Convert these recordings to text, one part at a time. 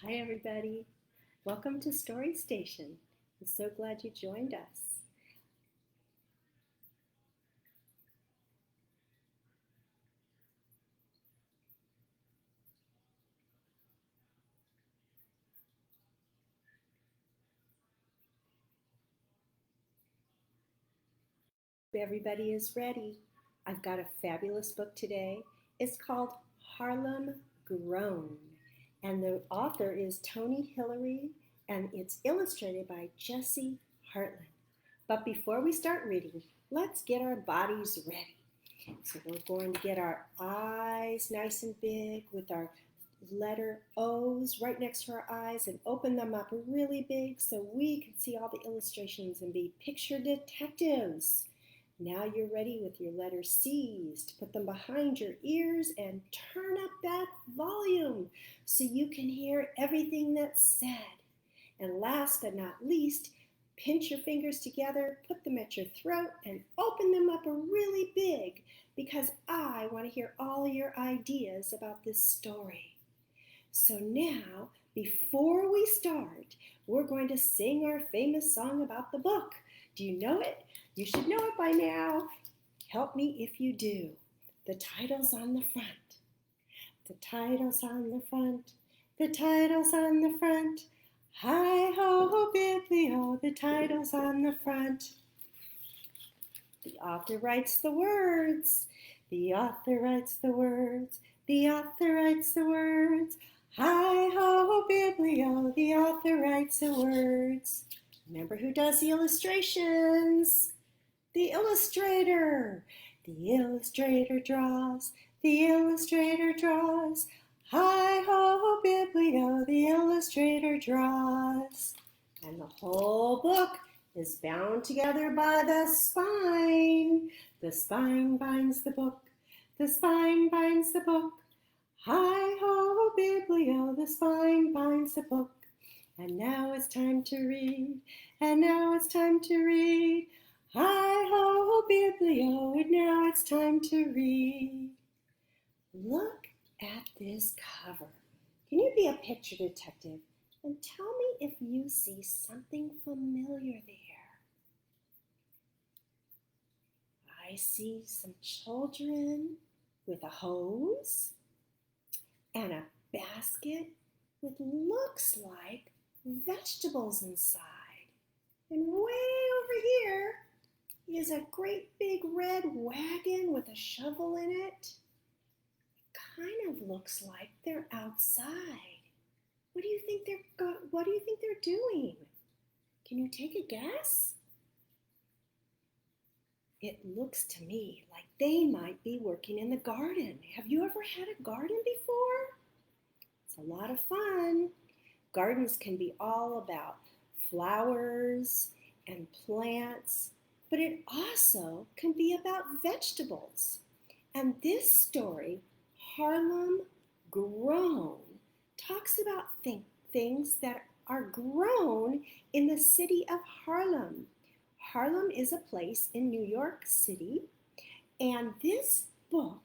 Hi, everybody. Welcome to Story Station. I'm so glad you joined us. Everybody is ready. I've got a fabulous book today. It's called Harlem Grown, and the author is Tony Hillery, and it's illustrated by Jesse Hartland. But before we start reading, let's get our bodies ready. So we're going to get our eyes nice and big with our letter O's right next to our eyes and open them up really big so we can see all the illustrations and be picture detectives. Now you're ready with your letter C's to put them behind your ears and turn up that volume so you can hear everything that's said. And last but not least, pinch your fingers together, put them at your throat, and open them up really big because I want to hear all your ideas about this story. So now, before we start, we're going to sing our famous song about the book. Do you know it? You should know it by now. Help me if you do. The title's on the front. The title's on the front. The title's on the front. Hi-ho, biblio, the title's on the front. The author writes the words. The author writes the words. The author writes the words. Hi-ho, biblio, the author writes the words. Remember who does the illustrations? The illustrator. The illustrator draws. The illustrator draws. Hi-ho, biblio, the illustrator draws. And the whole book is bound together by the spine. The spine binds the book. The spine binds the book. Hi-ho, biblio, the spine binds the book. And now it's time to read. And now it's time to read. Hi-ho, biblio, and now it's time to read. Look at this cover. Can you be a picture detective and tell me if you see something familiar there? I see some children with a hose and a basket with looks like vegetables inside. And way over here is a great big red wagon with a shovel in it. Kind of looks like they're outside. What do you think they're doing? Can you take a guess? It looks to me like they might be working in the garden. Have you ever had a garden before? It's a lot of fun. Gardens can be all about flowers and plants, but it also can be about vegetables. And this story, Harlem Grown, talks about things that are grown in the city of Harlem. Harlem is a place in New York City, and this book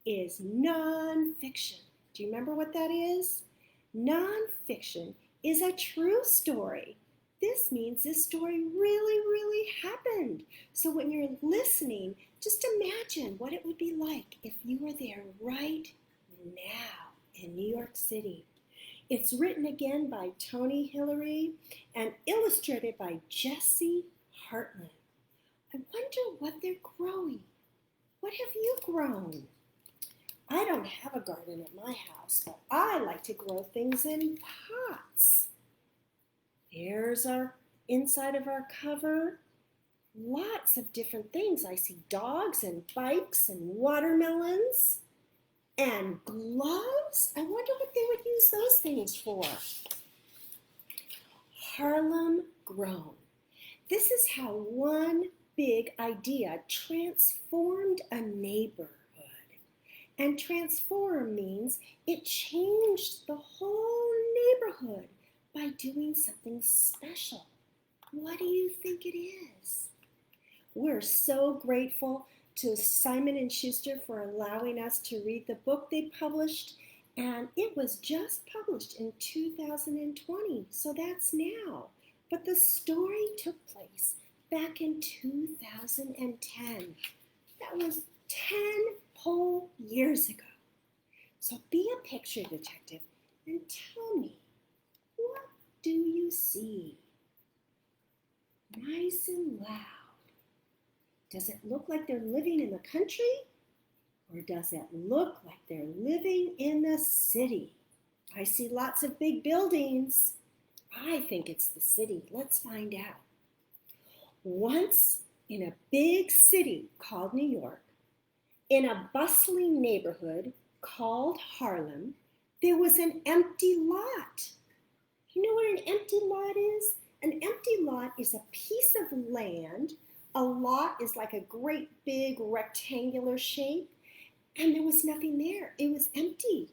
is nonfiction. Do you remember what that is? Nonfiction is a true story. This means this story really happened. So when you're listening, just imagine what it would be like if you were there right now in New York City. It's written again by Tony Hillery and illustrated by Jesse Hartland. I wonder what they're growing. What have you grown? I don't have a garden at my house, but I like to grow things in pots. Here's our inside of our cover. Lots of different things. I see dogs and bikes and watermelons and gloves. I wonder what they would use those things for. Harlem Grown. This is how one big idea transformed a neighborhood. And transform means it changed the whole neighborhood by doing something special. What do you think it is? We're so grateful to Simon & Schuster for allowing us to read the book they published, And it was just published in 2020, so that's now. But the story took place back in 2010. That was 10 whole years ago. So be a picture detective and tell me, what do you see? Nice and loud. Does it look like they're living in the country? Or does it look like they're living in the city? I see lots of big buildings. I think it's the city. Let's find out. Once in a big city called New York, in a bustling neighborhood called Harlem, there was an empty lot. You know what an empty lot is? An empty lot is a piece of land. A lot is like a great big rectangular shape, and there was nothing there. It was empty.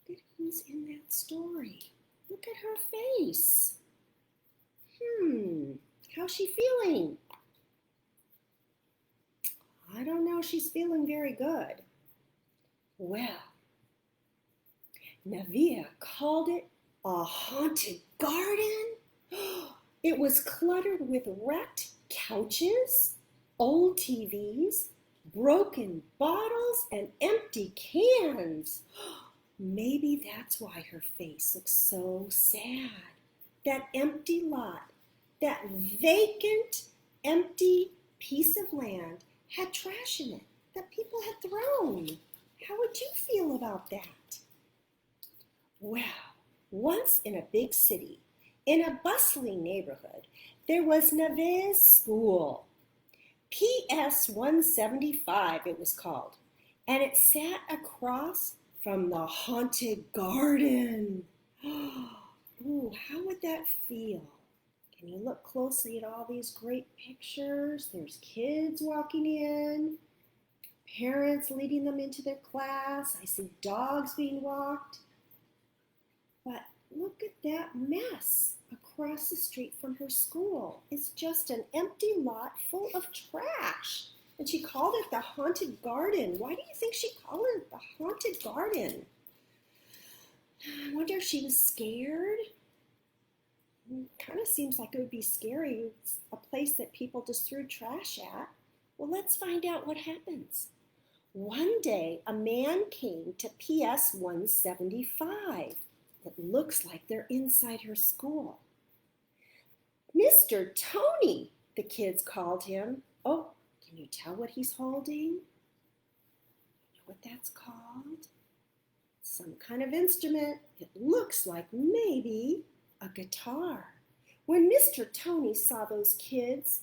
Look at who's in that story. Look at her face. How's she feeling? I don't know, she's feeling very good. Well, Navia called it a haunted garden. It was cluttered with wrecked couches, old TVs, broken bottles, and empty cans. Maybe that's why her face looks so sad. That empty lot, that vacant, empty piece of land had trash in it that people had thrown. How would you feel about that? Well, once in a big city, in a bustling neighborhood, there was Neve's school. PS 175 it was called, and it sat across from the haunted garden. Ooh, how would that feel? Can you look closely at all these great pictures? There's kids walking in, parents leading them into their class. I see dogs being walked. But look at that mess across the street from her school. It's just an empty lot full of trash. And she called it the haunted garden. Why do you think she called it the haunted garden? I wonder if she was scared. Kind of seems like it would be scary. It's a place that people just threw trash at. Well, let's find out what happens. One day, a man came to PS 175. It looks like they're inside her school. Mr. Tony, the kids called him. Oh, can you tell what he's holding? You know what that's called? Some kind of instrument. It looks like maybe a guitar. When Mr. Tony saw those kids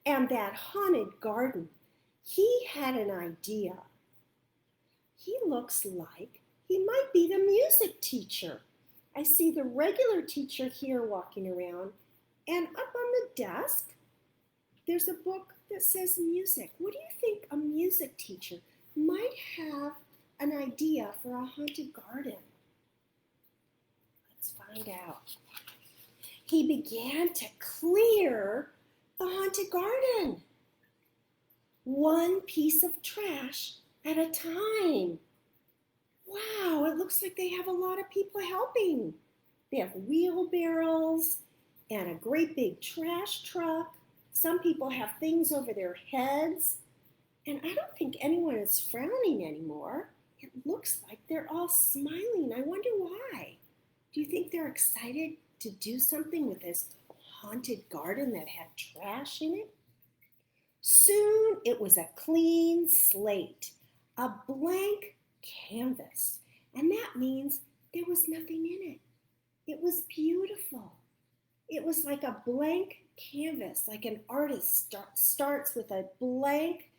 and that haunted garden, he had an idea. He looks like he might be the music teacher. I see the regular teacher here walking around, and up on the desk, there's a book that says music. What do you think a music teacher might have an idea for a haunted garden? Let's find out. He began to clear the haunted garden, one piece of trash at a time. Wow, it looks like they have a lot of people helping. They have wheelbarrows and a great big trash truck. Some people have things over their heads. And I don't think anyone is frowning anymore. It looks like they're all smiling. I wonder why. Do you think they're excited to do something with this haunted garden that had trash in it? Soon it was a clean slate, a blank canvas, and that means there was nothing in it. It was beautiful. It was like a blank canvas, like an artist starts with a blank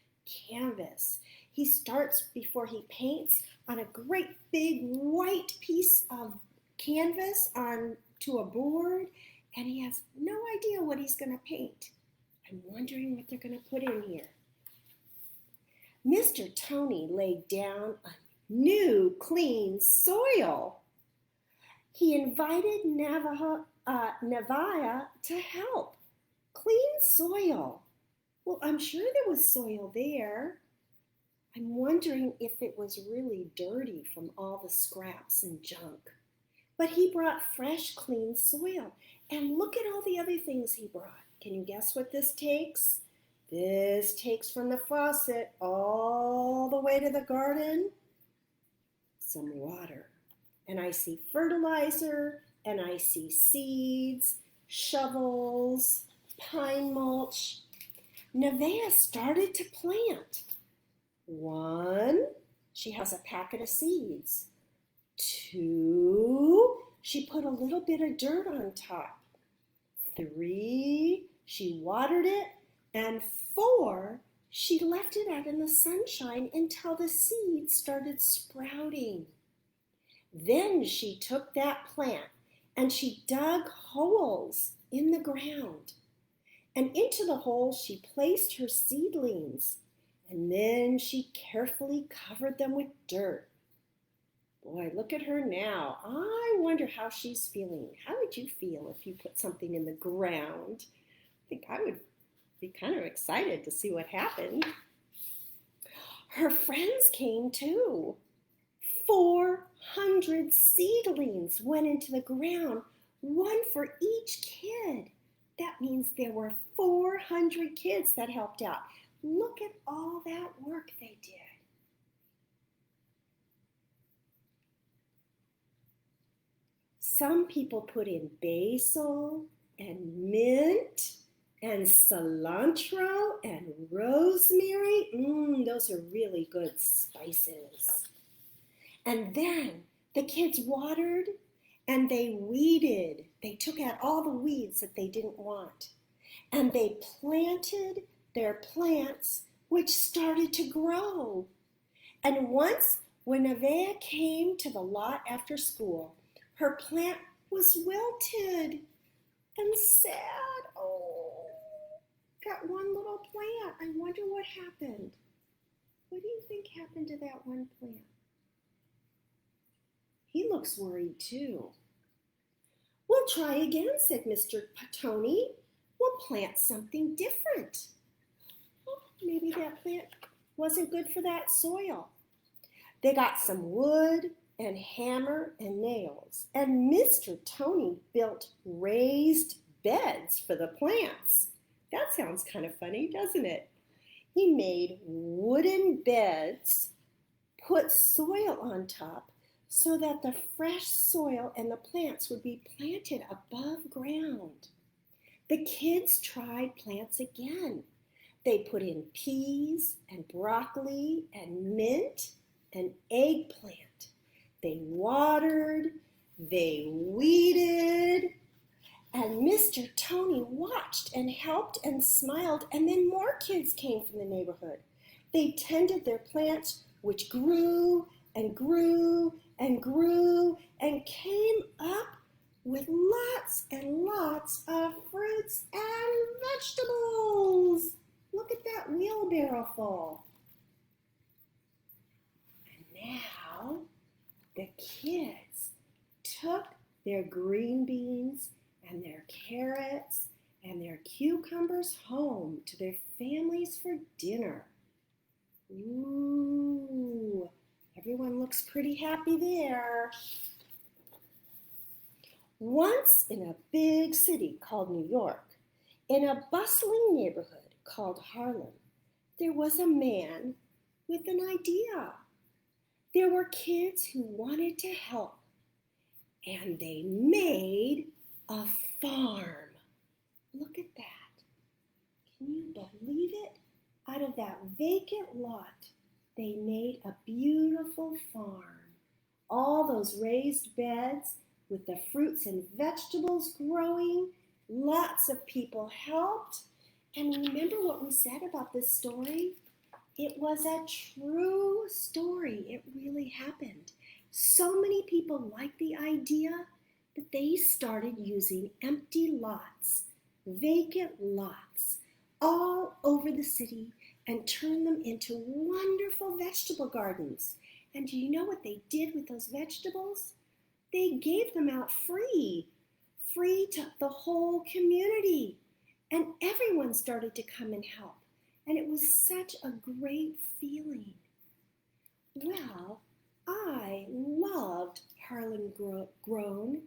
canvas. He starts before he paints on a great big white piece of canvas onto a board, and he has no idea what he's going to paint. I'm wondering what they're going to put in here. Mr. Tony laid down a new clean soil. He invited Navia to help. Clean soil. Well, I'm sure there was soil there. I'm wondering if it was really dirty from all the scraps and junk. But he brought fresh, clean soil. And look at all the other things he brought. Can you guess what this takes? This takes from the faucet all the way to the garden some water. And I see fertilizer, and I see seeds, shovels, pine mulch. Nevaeh started to plant. 1, she has a packet of seeds. 2, she put a little bit of dirt on top. 3, she watered it. And 4, she left it out in the sunshine until the seeds started sprouting. Then she took that plant and she dug holes in the ground. And into the holes she placed her seedlings. And then she carefully covered them with dirt. Boy, look at her now. I wonder how she's feeling. How would you feel if you put something in the ground? I think I would be kind of excited to see what happened. Her friends came too. 400 seedlings went into the ground, 1 for each kid. That means there were 400 kids that helped out. Look at all that work they did. Some people put in basil and mint and cilantro and rosemary. Those are really good spices. And then the kids watered and they weeded. They took out all the weeds that they didn't want. And they planted their plants, which started to grow. And once when Nevaeh came to the lot after school, her plant was wilted and sad. Oh, got one little plant. I wonder what happened. What do you think happened to that one plant? He looks worried too. We'll try again, said Mr. Tony. We'll plant something different. Oh, maybe that plant wasn't good for that soil. They got some wood and hammer and nails, and Mr. Tony built raised beds for the plants. That sounds kind of funny, doesn't it? He made wooden beds, put soil on top so that the fresh soil and the plants would be planted above ground. The kids tried plants again. They put in peas and broccoli and mint and eggplant. They watered, they weeded, and Mr. Tony watched and helped and smiled, and then more kids came from the neighborhood. They tended their plants, which grew and grew and grew and came up with lots and lots of fruits and vegetables. Look at that wheelbarrow full. And now the kids took their green beans and their carrots and their cucumbers home to their families for dinner. Ooh, everyone looks pretty happy there. Once in a big city called New York, in a bustling neighborhood called Harlem, there was a man with an idea. There were kids who wanted to help, and they made a farm. Look at that. Can you believe it? Out of that vacant lot, they made a beautiful farm. All those raised beds with the fruits and vegetables growing. Lots of people helped. And remember what we said about this story? It was a true story. It really happened. So many people liked the idea that they started using empty lots, vacant lots, all over the city and turned them into wonderful vegetable gardens. And do you know what they did with those vegetables? They gave them out free to the whole community. And everyone started to come and help. And it was such a great feeling. Well, I loved Harlem Grown.